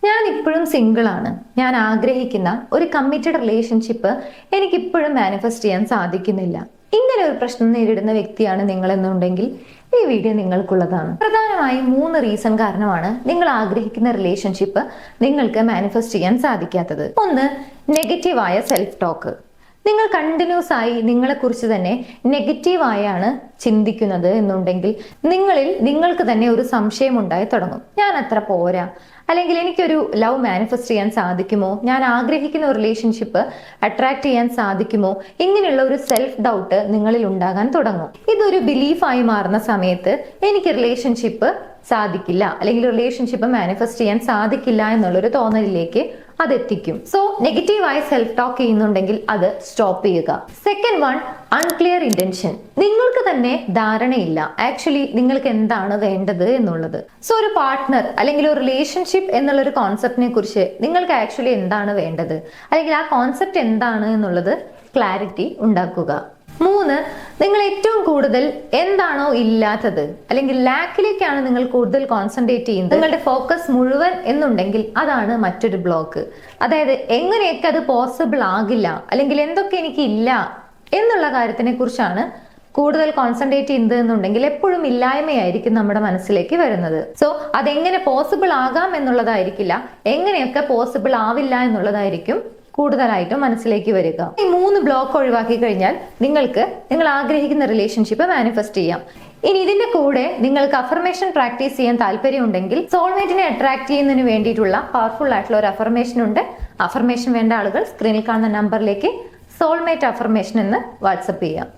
ഞാൻ ഇപ്പോഴും സിംഗിൾ ആണ്. ഞാൻ ആഗ്രഹിക്കുന്ന ഒരു കമ്മിറ്റഡ് റിലേഷൻഷിപ്പ് എനിക്ക് ഇപ്പോഴും മാനിഫെസ്റ്റ് ചെയ്യാൻ സാധിക്കുന്നില്ല. ഇങ്ങനെ ഒരു പ്രശ്നം നേരിടുന്ന വ്യക്തിയാണ് നിങ്ങൾ എന്നുണ്ടെങ്കിൽ ഈ വീഡിയോ നിങ്ങൾക്കുള്ളതാണ്. പ്രധാനമായും 3 റീസൺ കാരണമാണ് നിങ്ങൾ ആഗ്രഹിക്കുന്ന റിലേഷൻഷിപ്പ് നിങ്ങൾക്ക് മാനിഫെസ്റ്റ് ചെയ്യാൻ സാധിക്കാത്തത്. ഒന്ന്, നെഗറ്റീവായ സെൽഫ് ടോക്ക്. നിങ്ങൾ കണ്ടിന്യൂസ് ആയി നിങ്ങളെക്കുറിച്ച് തന്നെ നെഗറ്റീവായാണ് ചിന്തിക്കുന്നത് എന്നുണ്ടെങ്കിൽ നിങ്ങളിൽ നിങ്ങൾക്ക് തന്നെ ഒരു സംശയം ഉണ്ടായി തുടങ്ങും. ഞാൻ അത്ര പോരാ, അല്ലെങ്കിൽ എനിക്കൊരു ലവ് മാനിഫെസ്റ്റ് ചെയ്യാൻ സാധിക്കുമോ, ഞാൻ ആഗ്രഹിക്കുന്ന ഒരു റിലേഷൻഷിപ്പ് അട്രാക്ട് ചെയ്യാൻ സാധിക്കുമോ, ഇങ്ങനെയുള്ള ഒരു സെൽഫ് ഡൗട്ട് നിങ്ങളിൽ ഉണ്ടാകാൻ തുടങ്ങും. ഇതൊരു ബിലീഫായി മാറുന്ന സമയത്ത് എനിക്ക് റിലേഷൻഷിപ്പ് സാധിക്കില്ല, അല്ലെങ്കിൽ റിലേഷൻഷിപ്പ് മാനിഫെസ്റ്റ് ചെയ്യാൻ സാധിക്കില്ല എന്നുള്ളൊരു തോന്നലിലേക്ക് അതെത്തിക്കും. സോ നെഗറ്റീവായി സെൽഫ് ടോക്ക് ചെയ്യുന്നുണ്ടെങ്കിൽ അത് സ്റ്റോപ്പ് ചെയ്യുക. Second one, unclear intention. നിങ്ങൾക്ക് തന്നെ ധാരണയില്ല ആക്ച്വലി നിങ്ങൾക്ക് എന്താണ് വേണ്ടത് എന്നുള്ളത്. സോ ഒരു പാർട്ട്ണർ അല്ലെങ്കിൽ ഒരു റിലേഷൻഷിപ്പ് എന്നുള്ള ഒരു കോൺസെപ്റ്റിനെ കുറിച്ച് നിങ്ങൾക്ക് ആക്ച്വലി എന്താണ് വേണ്ടത്, അല്ലെങ്കിൽ ആ കോൺസെപ്റ്റ് എന്താണ് എന്നുള്ളത് ക്ലാരിറ്റി ഉണ്ടാക്കുക. 3, നിങ്ങൾ ഏറ്റവും കൂടുതൽ എന്താണോ ഇല്ലാത്തത് അല്ലെങ്കിൽ ലാക്കിലേക്കാണ് നിങ്ങൾ കൂടുതൽ കോൺസെൻട്രേറ്റ് ചെയ്യുന്നത്, നിങ്ങളുടെ ഫോക്കസ് മുഴുവൻ എന്നുണ്ടെങ്കിൽ അതാണ് മറ്റൊരു ബ്ലോക്ക്. അതായത് എങ്ങനെയൊക്കെ അത് പോസിബിൾ ആകില്ല, അല്ലെങ്കിൽ എന്തൊക്കെ എനിക്ക് ഇല്ല എന്നുള്ള കാര്യത്തിനെ കുറിച്ചാണ് കൂടുതൽ കോൺസെൻട്രേറ്റ് ചെയ്യുന്നത് എന്നുണ്ടെങ്കിൽ എപ്പോഴും ഇല്ലായ്മയായിരിക്കും നമ്മുടെ മനസ്സിലേക്ക് വരുന്നത്. സോ അതെങ്ങനെ പോസിബിൾ ആകാം എന്നുള്ളതായിരിക്കില്ല, എങ്ങനെയൊക്കെ പോസിബിൾ ആവില്ല എന്നുള്ളതായിരിക്കും കൂടുതലായിട്ടും മനസ്സിലേക്ക് വരിക. ഈ 3 ബ്ലോക്ക് ഒഴിവാക്കി കഴിഞ്ഞാൽ നിങ്ങൾക്ക് നിങ്ങൾ ആഗ്രഹിക്കുന്ന റിലേഷൻഷിപ്പ് മാനിഫെസ്റ്റ് ചെയ്യാം. ഇനി ഇതിന്റെ കൂടെ നിങ്ങൾക്ക് അഫർമേഷൻ പ്രാക്ടീസ് ചെയ്യാൻ താല്പര്യം ഉണ്ടെങ്കിൽ സോൾമേറ്റിനെ അട്രാക്ട് ചെയ്യുന്നതിന് വേണ്ടിയിട്ടുള്ള പവർഫുൾ ആയിട്ടുള്ള ഒരു അഫർമേഷൻ ഉണ്ട്. അഫർമേഷൻ വേണ്ട ആളുകൾ സ്ക്രീനിൽ കാണുന്ന നമ്പറിലേക്ക് സോൾമേറ്റ് അഫർമേഷൻ എന്ന് വാട്സപ്പ് ചെയ്യാം.